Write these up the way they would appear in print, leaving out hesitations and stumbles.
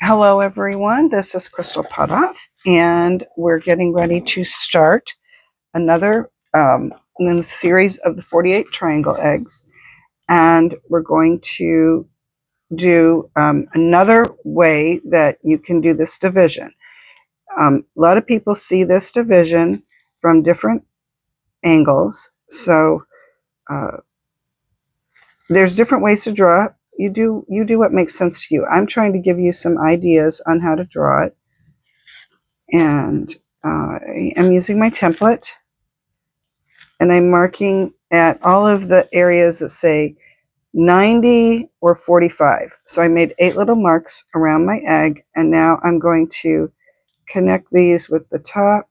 Hello everyone, this is Crystal Potthoff, and we're getting ready to start another in the series of the 48 triangle eggs. And we're going to do another way that you can do this division. A lot of people see this division from different angles, so there's different ways to draw it. You do what makes sense to you. I'm trying to give you some ideas on how to draw it. And I am using my template, and I'm marking at all of the areas that say 90 or 45. So I made 8 little marks around my egg, and now I'm going to connect these with the top.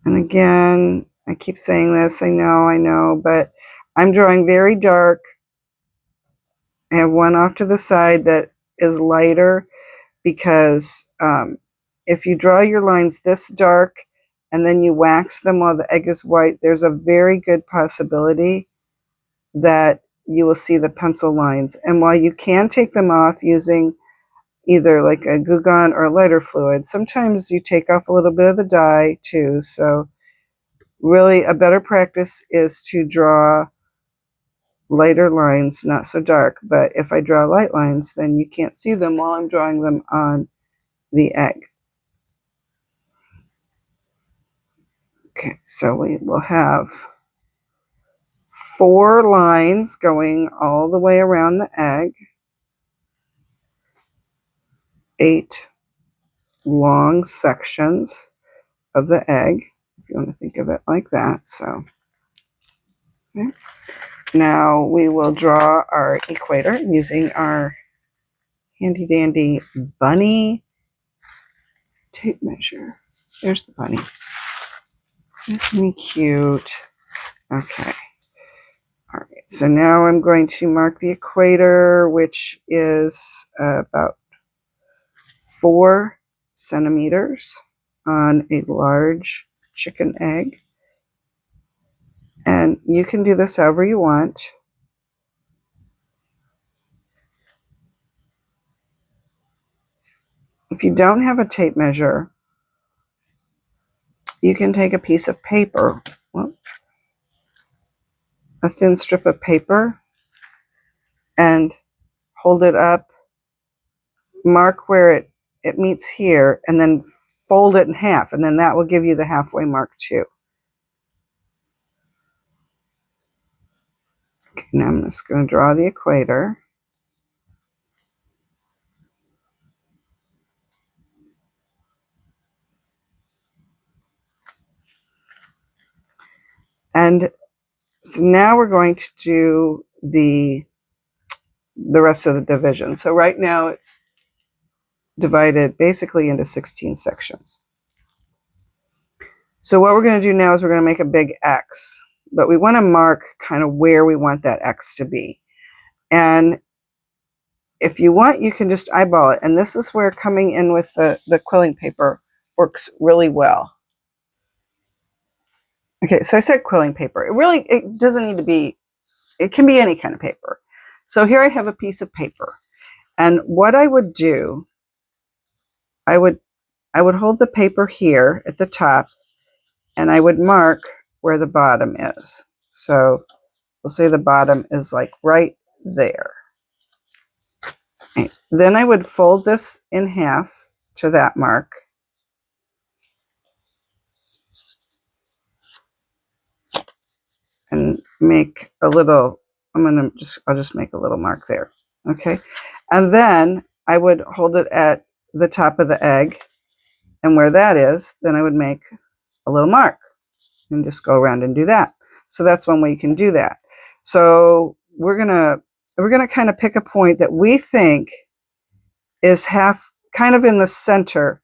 And again, I keep saying this, I know, but I'm drawing very dark. I have one off to the side that is lighter because if you draw your lines this dark and then you wax them while the egg is white, there's a very good possibility that you will see the pencil lines. And while you can take them off using either like a glue gun or a lighter fluid, sometimes you take off a little bit of the dye too. So really a better practice is to draw lighter lines, not so dark. But if I draw light lines, then you can't see them while I'm drawing them on the egg. Okay, so we will have 4 lines going all the way around the egg, 8 long sections of the egg, if you want to think of it like that. So okay. Now we will draw our equator using our handy dandy bunny tape measure. There's the bunny. Isn't he cute? Okay. All right. So now I'm going to mark the equator, which is about 4 centimeters on a large chicken egg. And you can do this however you want. If you don't have a tape measure, you can take a piece of paper, a thin strip of paper, and hold it up, mark where it meets here, and then fold it in half, and then that will give you the halfway mark too. Okay, now I'm just going to draw the equator. And so now we're going to do the rest of the division. So right now it's divided basically into 16 sections. So what we're going to do now is we're going to make a big X, but we want to mark kind of where we want that X to be. And if you want, you can just eyeball it. And this is where coming in with the quilling paper works really well. Okay, so I said quilling paper. It doesn't need to be, it can be any kind of paper. So here I have a piece of paper. And what I would do, I would hold the paper here at the top, and I would mark where the bottom is. So we'll say the bottom is like right there. Okay. Then I would fold this in half to that mark. And make a little, I'll just make a little mark there. Okay. And then I would hold it at the top of the egg, and where that is, then I would make a little mark and just go around and do that. So that's one way you can do that. So we're gonna kind of pick a point that we think is kind of in the center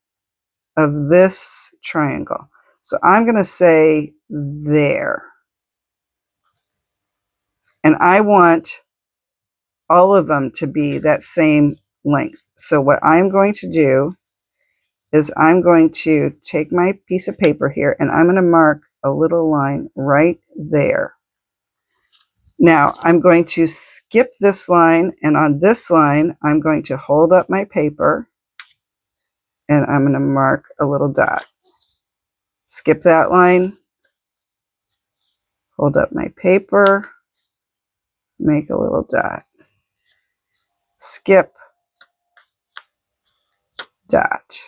of this triangle. So I'm gonna say there. And I want all of them to be that same length. So what I'm going to do is I'm going to take my piece of paper here, and I'm going to mark a little line right there. Now I'm going to skip this line, and on this line, I'm going to hold up my paper and I'm going to mark a little dot. Skip that line, hold up my paper, make a little dot. Skip, dot.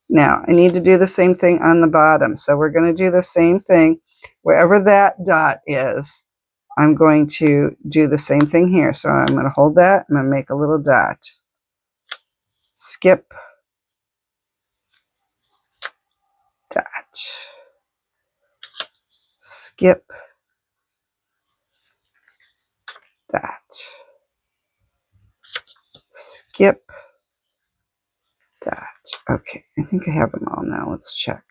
Now I need to do the same thing on the bottom. So we're going to do the same thing. Wherever that dot is, I'm going to do the same thing here. So I'm going to hold that, I'm going to make a little dot. Skip, dot. Skip, dot. Skip, dot. Okay, I think I have them all now. Let's check.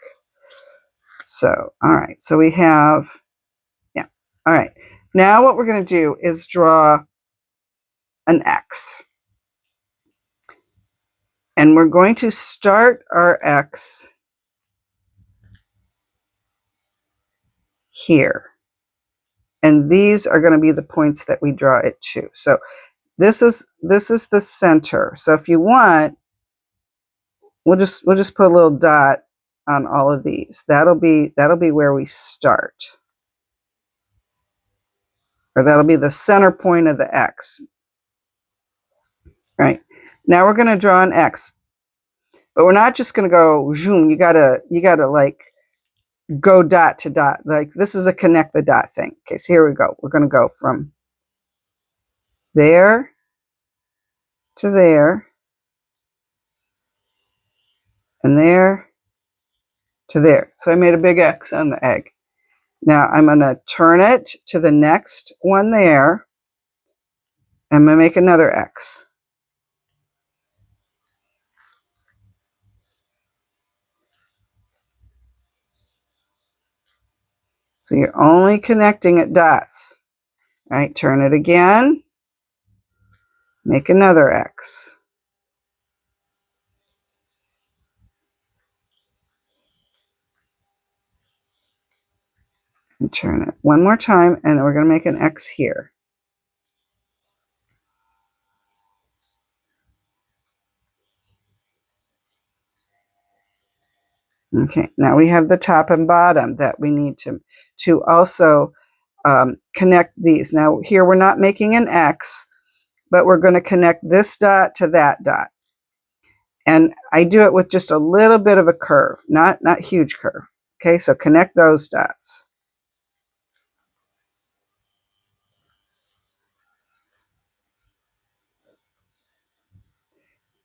So, all right, so we have, yeah, all right. Now what we're going to do is draw an X. And we're going to start our X here. And these are going to be the points that we draw it to. So this is the center. So if you want, we'll just put a little dot on all of these. That'll be where we start. Or that'll be the center point of the X. Right. Now we're going to draw an X. But we're not just going to go zoom. You gotta like go dot to dot. Like this is a connect the dot thing. Okay, so here we go. We're going to go from there to there and there to there. So I made a big X on the egg. Now I'm going to turn it to the next one there. I'm going to make another X. So you're only connecting at dots. All right, turn it again. Make another X. And turn it one more time, and we're going to make an X here. Okay, now we have the top and bottom that we need to also connect these. Now here we're not making an X, but we're going to connect this dot to that dot. And I do it with just a little bit of a curve, not huge curve. Okay, so connect those dots.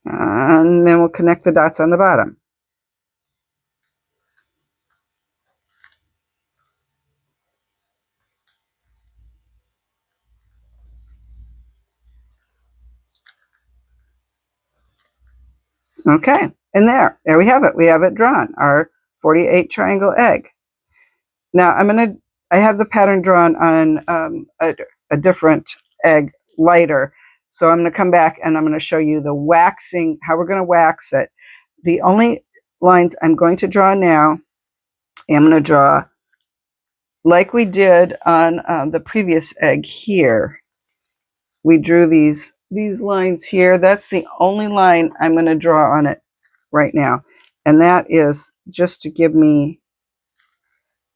And then we'll connect the dots on the bottom. Okay, and there we have it. We have it drawn, our 48 triangle egg. Now I have the pattern drawn on a different egg, lighter. So I'm going to come back and I'm going to show you the waxing, how we're going to wax it. The only lines I'm going to draw now, I'm going to draw like we did on the previous egg here. We drew these lines here. That's the only line I'm going to draw on it right now. And that is just to give me,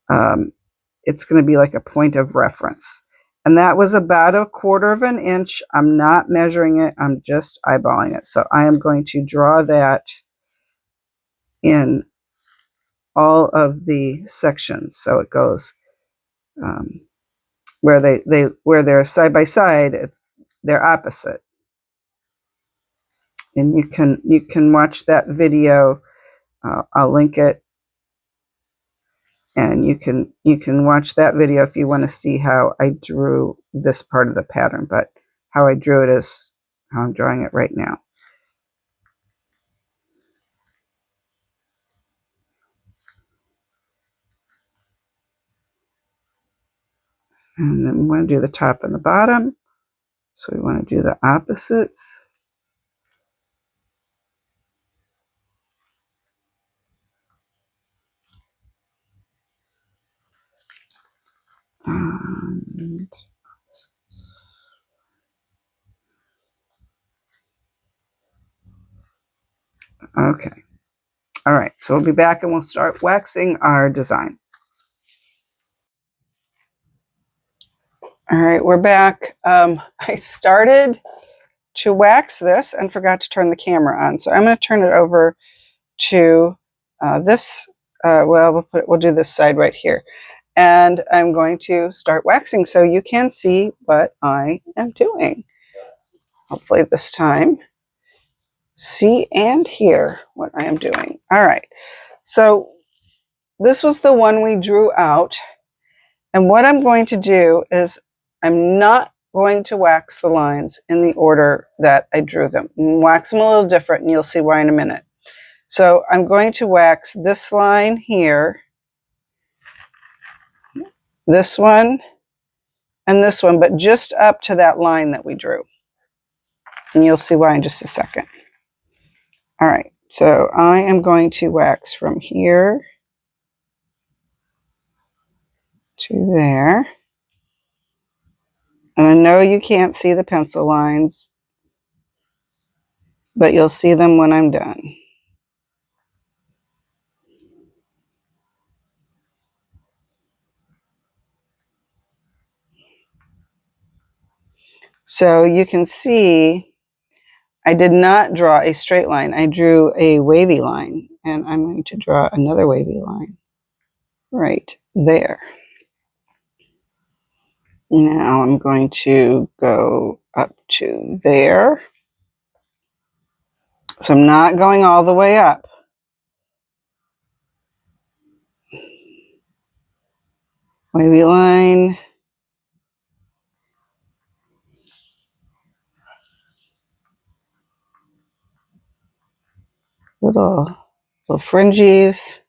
it's going to be like a point of reference. And that was about 1/4 of an inch. I'm not measuring it. I'm just eyeballing it. So I am going to draw that in all of the sections. So it goes where they're side by side, they're opposite. And you can watch that video. I'll link it, and you can watch that video if you want to see how I drew this part of the pattern. But how I drew it is how I'm drawing it right now. And then we want to do the top and the bottom. So we want to do the opposites. And Okay. All right. So we'll be back and we'll start waxing our design. All right, we're back. I started to wax this and forgot to turn the camera on. So I'm going to turn it over to this. Well, we'll do this side right here. And I'm going to start waxing so you can see what I am doing. Hopefully this time, see and hear what I am doing. All right. So this was the one we drew out. And what I'm going to do is I'm not going to wax the lines in the order that I drew them. Wax them a little different and you'll see why in a minute. So I'm going to wax this line here, this one, and this one, but just up to that line that we drew. And you'll see why in just a second. All right, so I am going to wax from here to there. And I know you can't see the pencil lines, but you'll see them when I'm done. So you can see I did not draw a straight line. I drew a wavy line, and I'm going to draw another wavy line right there. Now I'm going to go up to there. So I'm not going all the way up. Wavy line. Little fringes.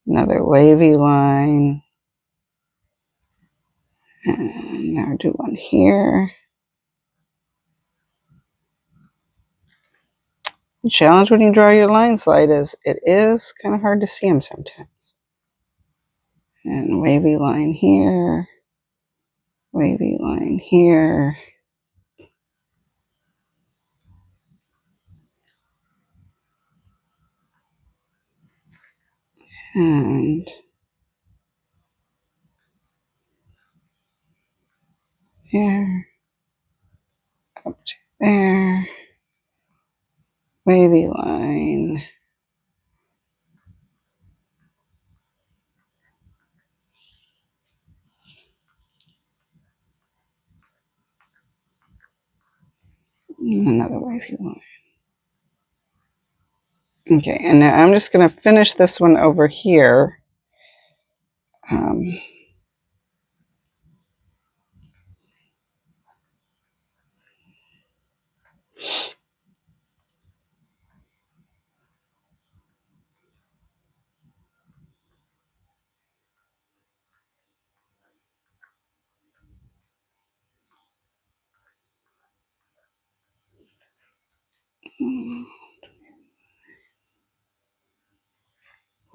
Another wavy line. And now do one here. The challenge when you draw your line slide is it is kind of hard to see them sometimes. And wavy line here. Wavy line here. And there. Up to there. Wavy line. Another wavy line. Okay, and now I'm just going to finish this one over here.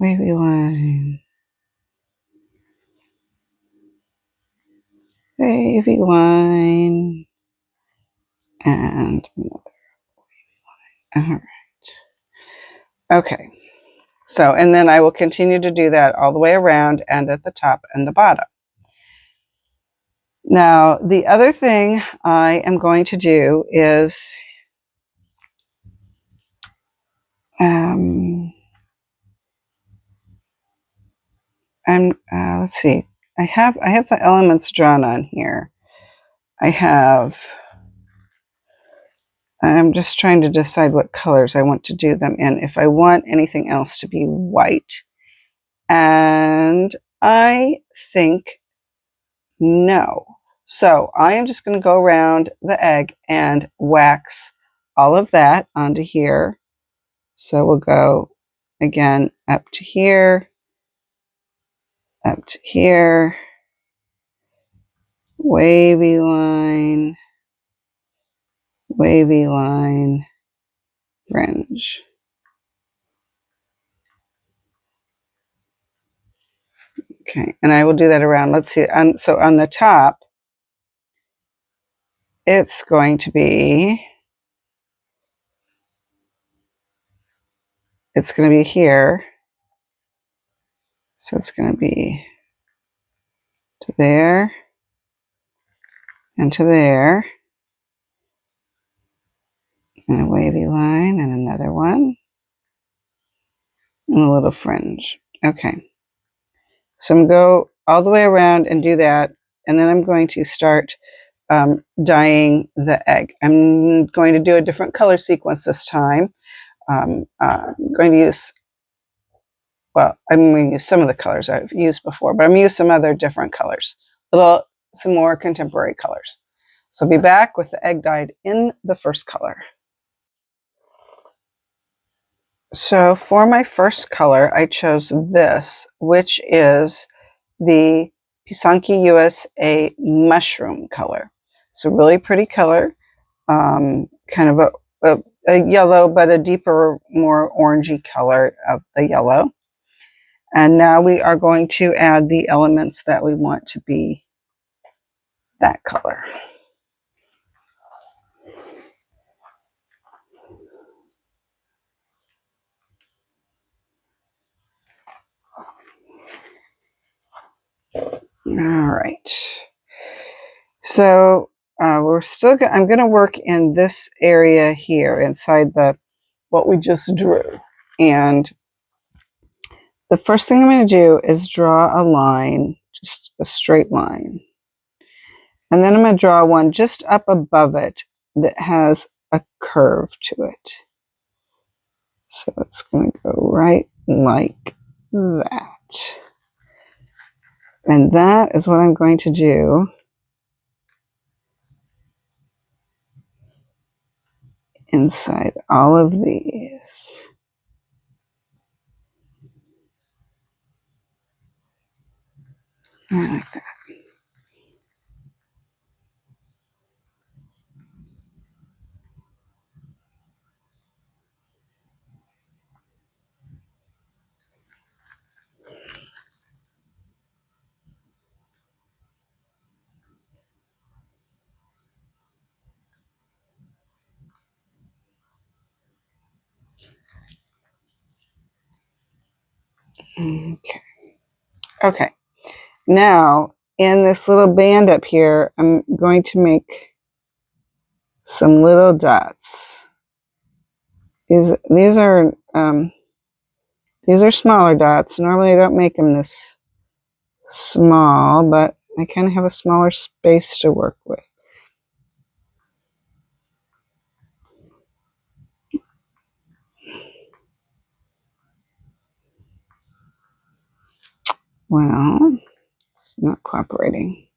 Wavy line. Wavy line. And another wavy line. All right. Okay. So, and then I will continue to do that all the way around and at the top and the bottom. Now, the other thing I am going to do is let's see. I have the elements drawn on here. I'm just trying to decide what colors I want to do them in. If I want anything else to be white. And I think no. So I am just going to go around the egg and wax all of that onto here. So we'll go again up to here, wavy line, fringe. Okay, and I will do that around. Let's see. So on the top, it's going to be it's going to be here. So it's going to be to there and to there. And a wavy line and another one. And a little fringe. Okay. So I'm going to go all the way around and do that. And then I'm going to start dyeing the egg. I'm going to do a different color sequence this time. I'm going to use, well, I'm going to use some of the colors I've used before, but I'm going to use some other different colors, some more contemporary colors. So I'll be back with the egg dyed in the first color. So for my first color, I chose this, which is the Pysanky USA mushroom color. It's a really pretty color, kind of a yellow, but a deeper, more orangey color of the yellow. And now we are going to add the elements that we want to be that color. All right. So I'm going to work in this area here inside what we just drew. And the first thing I'm going to do is draw a line, just a straight line. And then I'm going to draw one just up above it that has a curve to it. So it's going to go right like that. And that is what I'm going to do inside all of these. I like that. Okay. Now, in this little band up here, I'm going to make some little dots. These are smaller dots. Normally I don't make them this small, but I kind of have a smaller space to work with. Well, it's not cooperating.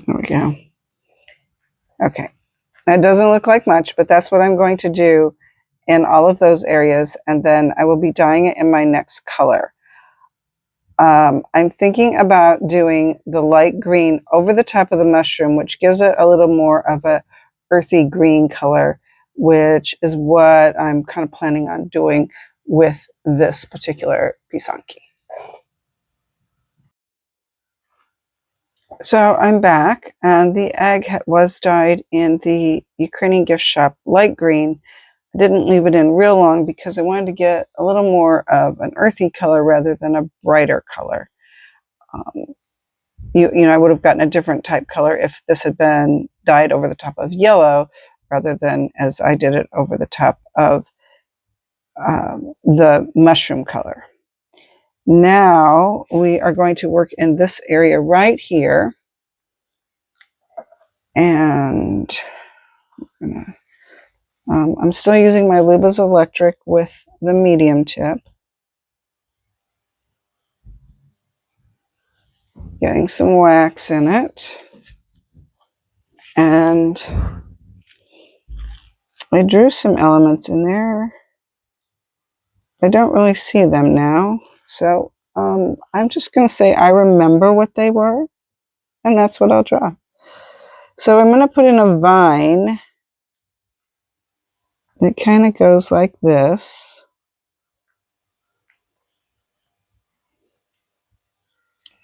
There we go. Okay. That doesn't look like much, but that's what I'm going to do in all of those areas, and then I will be dyeing it in my next color. I'm thinking about doing the light green over the top of the mushroom, which gives it a little more of a earthy green color, which is what I'm kind of planning on doing with this particular Pysanky. So I'm back, and the egg was dyed in the Ukrainian gift shop light green. I didn't leave it in real long because I wanted to get a little more of an earthy color rather than a brighter color. I would have gotten a different type color if this had been dyed over the top of yellow rather than as I did it over the top of the mushroom color. Now we are going to work in this area right here. And I'm still using my Luba's Electric with the medium tip. Getting some wax in it. And I drew some elements in there. I don't really see them now. So I'm just going to say I remember what they were. And that's what I'll draw. So I'm going to put in a vine that kind of goes like this.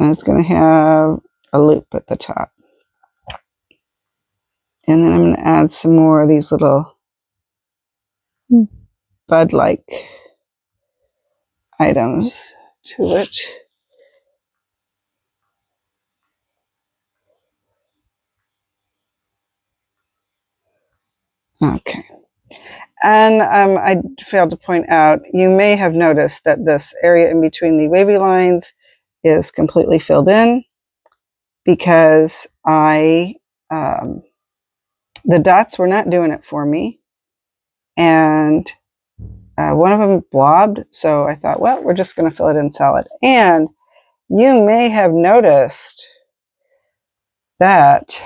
And it's going to have a loop at the top. And then I'm going to add some more of these little bud-like items to it. Okay. And I failed to point out, you may have noticed that this area in between the wavy lines is completely filled in because the dots were not doing it for me. And one of them blobbed, so I thought, well, we're just going to fill it in solid. And you may have noticed that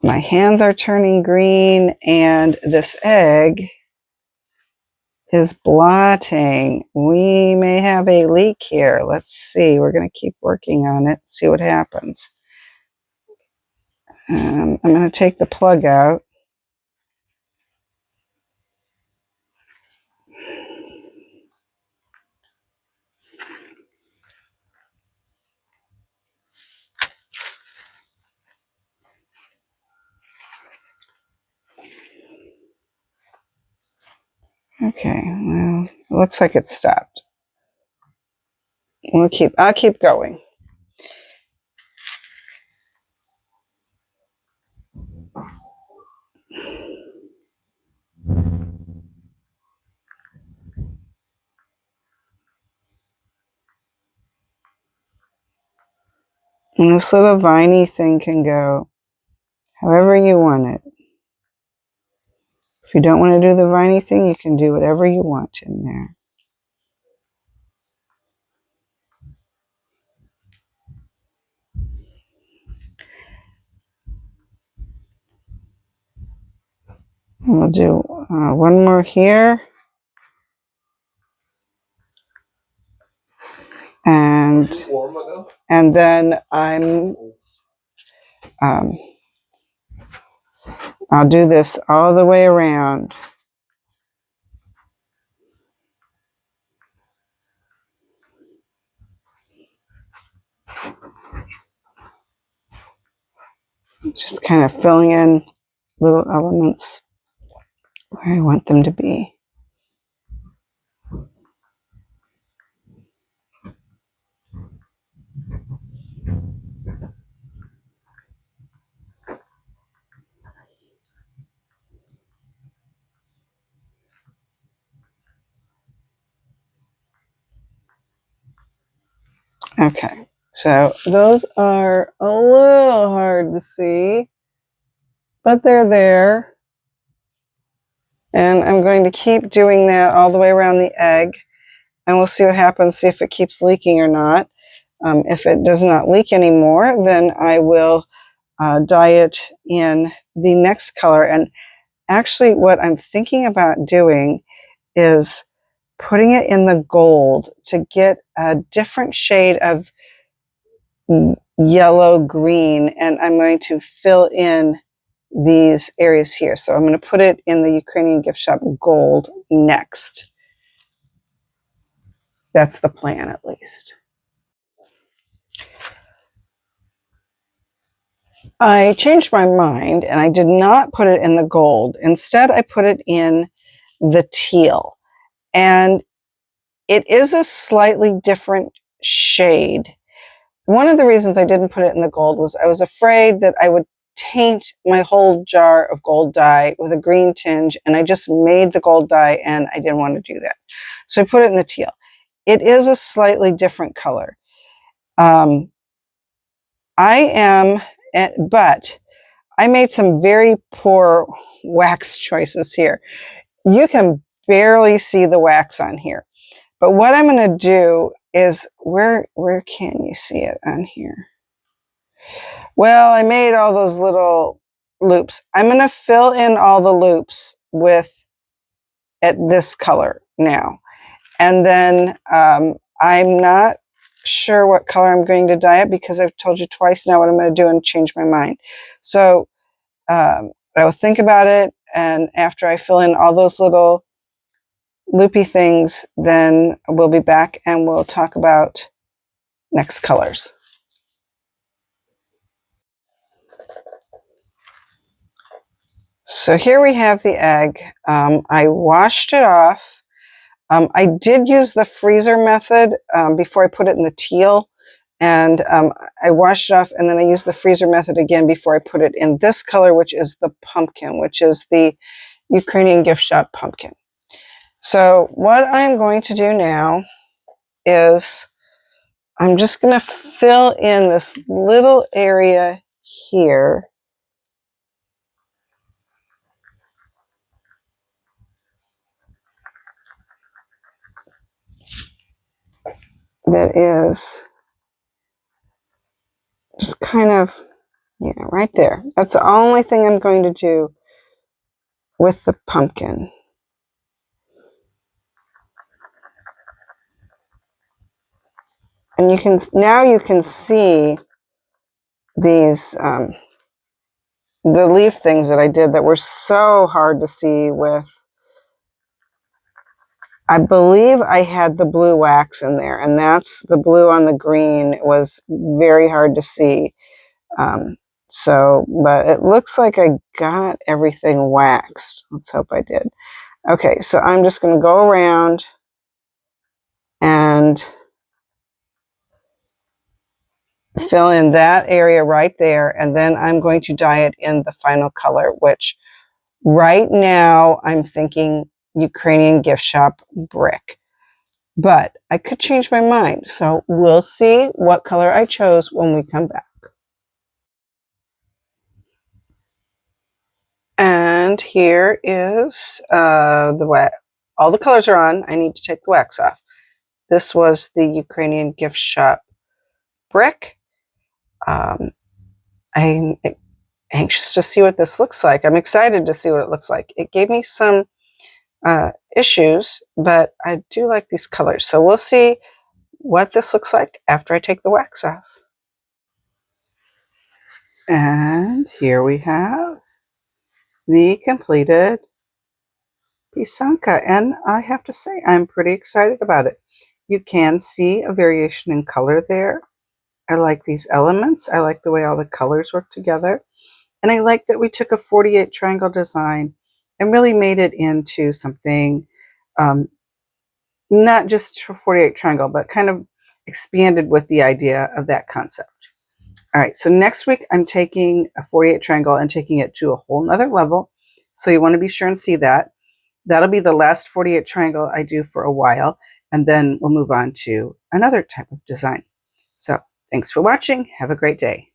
my hands are turning green and this egg is blotting. We may have a leak here. Let's see. We're going to keep working on it, see what happens. I'm going to take the plug out. Okay, well, it looks like it stopped. I'll keep going. And this little viney thing can go however you want it. If you don't want to do the viney thing, you can do whatever you want in there. And we'll do one more here. And then I'll do this all the way around. Just kind of filling in little elements where I want them to be. Okay, so those are a little hard to see, but they're there. And I'm going to keep doing that all the way around the egg, and we'll see what happens, see if it keeps leaking or not. If it does not leak anymore, then I will dye it in the next color. And actually, what I'm thinking about doing is putting it in the gold to get a different shade of yellow green, and I'm going to fill in these areas here. So I'm going to put it in the Ukrainian gift shop gold next. That's the plan, at least. I changed my mind and I did not put it in the gold. Instead, I put it in the teal. And it is a slightly different shade. One of the reasons I didn't put it in the gold was I was afraid that I would taint my whole jar of gold dye with a green tinge, and I just made the gold dye and I didn't want to do that. So I put it in the teal. It is a slightly different color. But I made some very poor wax choices here. You can barely see the wax on here. But what I'm going to do is, where can you see it on here? Well, I made all those little loops. I'm going to fill in all the loops at this color now. And then I'm not sure what color I'm going to dye it because I've told you twice now what I'm going to do and change my mind. So I will think about it, and after I fill in all those little loopy things, then we'll be back and we'll talk about next colors. So here we have the egg. I washed it off. I did use the freezer method before I put it in the teal, and I washed it off, and then I used the freezer method again before I put it in this color, which is the pumpkin, which is the Ukrainian gift shop pumpkin. So what I'm going to do now is I'm just going to fill in this little area here. That is just kind of, yeah, right there. That's the only thing I'm going to do with the pumpkin. And you can, now you can see these, the leaf things that I did that were so hard to see with, I believe I had the blue wax in there, and that's the blue on the green. It was very hard to see. So, but it looks like I got everything waxed. Let's hope I did. Okay, so I'm just going to go around and fill in that area right there, and then I'm going to dye it in the final color, which right now I'm thinking Ukrainian gift shop brick. But I could change my mind, so we'll see what color I chose when we come back. And here is the wax. All the colors are on. I need to take the wax off. This was the Ukrainian gift shop brick. I'm anxious to see what this looks like. I'm excited to see what it looks like. It gave me some issues, but I do like these colors. So we'll see what this looks like after I take the wax off. And here we have the completed Pysanky, and I have to say I'm pretty excited about it. You can see a variation in color there. I like these elements. I like the way all the colors work together. And I like that we took a 48 triangle design and really made it into something not just for 48 triangle, but kind of expanded with the idea of that concept. All right, so next week I'm taking a 48 triangle and taking it to a whole nother level. So you want to be sure and see that. That'll be the last 48 triangle I do for a while, and then we'll move on to another type of design. So thanks for watching. Have a great day.